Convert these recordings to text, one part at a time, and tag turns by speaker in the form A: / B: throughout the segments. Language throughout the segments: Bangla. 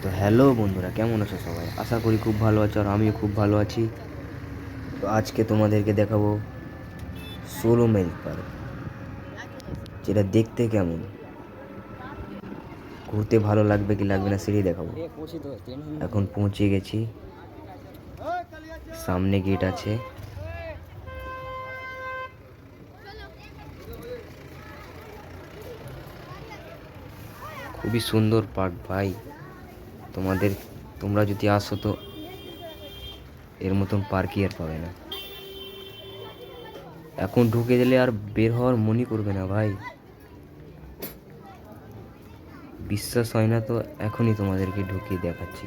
A: তো হ্যালো বন্ধুরা, কেমন আছো সবাই? আশা করি খুব ভালো আছো, আর আমিও খুব ভালো আছি। তো আজকে তোমাদেরকে দেখাবো 16 মাইল পার্ক, যেটা দেখতে কেমন, ঘুরতে ভালো লাগবে কি লাগবে না সেটাই দেখাবো। এখন পৌঁছে গেছি, সামনে গেট আছে। খুবই সুন্দর পার্ক ভাই। তোমরা যদি আসো তো এর মতন পার্কই আর পাবে না। এখন ঢুকে গেলে আর বের হওয়ার মনই করবে না ভাই। বিশ্বাস হয় না তো এখনই তোমাদেরকে ঢুকিয়ে দেখাচ্ছি।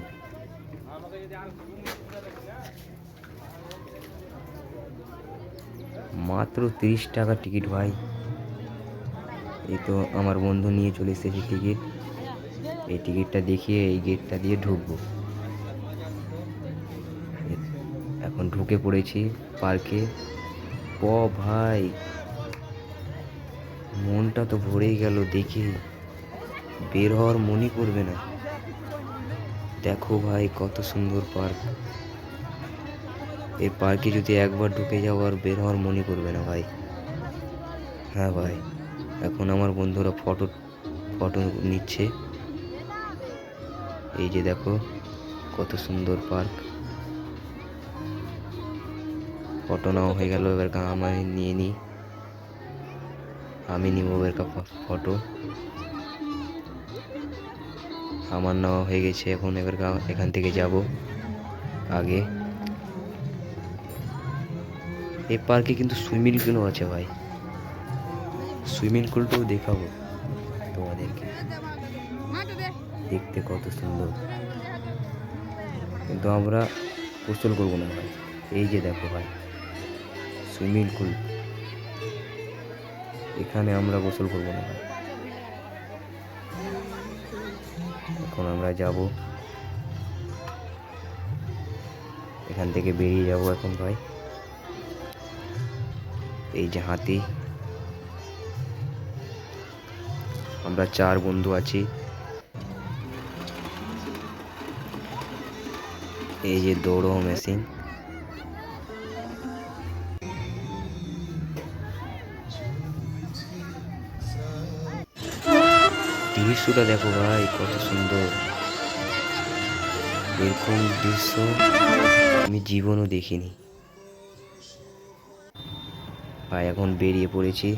A: মাত্র 30 টাকা টিকিট ভাই। এই তো আমার বন্ধু নিয়ে চলে এসেছে টিকিট। এই টিকিটটা দেখিয়ে এই গেটটা দিয়ে ঢুকবো। এখন ঢুকে পড়েছি পার্কে। ভাই, মনটা তো ভরেই গেল দেখে, বের হওয়ার মনই করবে না। দেখো ভাই, কত সুন্দর পার্ক। এই পার্কে যদি একবার ঢুকে যাও আর বের হওয়ার মনই করবে না ভাই। হ্যাঁ ভাই, এখন আমার বন্ধুরা ফটো ফটো নিচ্ছে। এই যে দেখো, কত সুন্দর পার্ক। ফটো নেওয়া হয়ে গেল, এবার আমি নিয়ে নিই। আমি নিব এবার ফটো। আমার নেওয়া হয়ে গেছে। এখন এবার এখান থেকে যাব আগে। এই পার্কে কিন্তু সুইমিং পুলও আছে ভাই। সুইমিং পুলটাও দেখাবো তোমাদেরকে, দেখতে কত সুন্দর। কিন্তু আমরা গোসল করবো না ভাই। এই যে দেখো ভাই, সুইমিং পুল। এখানে আমরা গোসল করবো না ভাই। এখন আমরা যাব, এখান থেকে বেরিয়ে যাব এখন ভাই। এই যে হাতি, আমরা 4 বন্ধু আছি। এই যে দৌড়ো মেশিন। দৃশ্যটা দেখো ভাই, কত সুন্দর। এরকম দৃশ্য আমি জীবনও দেখিনি ভাই। এখন বেরিয়ে পড়েছি।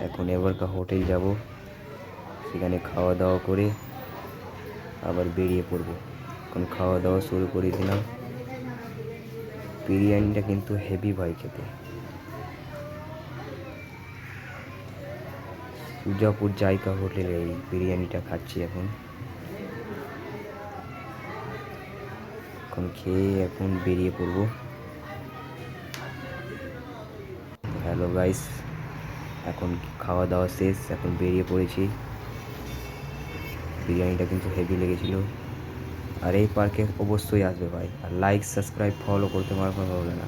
A: এখন এবারকার হোটেল যাব, সেখানে খাওয়া দাওয়া করে আবার বেরিয়ে পড়ব। এখন খাওয়া দাওয়া শুরু করে দিলাম। বিরিয়ানিটা কিন্তু হেভি ভাই খেতে। সুজাপুর জায়গা হোটেলে এই বিরিয়ানিটা খাচ্ছি এখন। খেয়ে এখন বেরিয়ে পড়ব। হ্যালো গাইস, এখন খাওয়া দাওয়া শেষ, এখন বেরিয়ে পড়েছি। বিরিয়ানিটা কিন্তু হেভি লেগেছিল। আর এই পার্কে অবশ্যই আসবে ভাই, আর লাইক সাবস্ক্রাইব ফলো করতে পারবে না।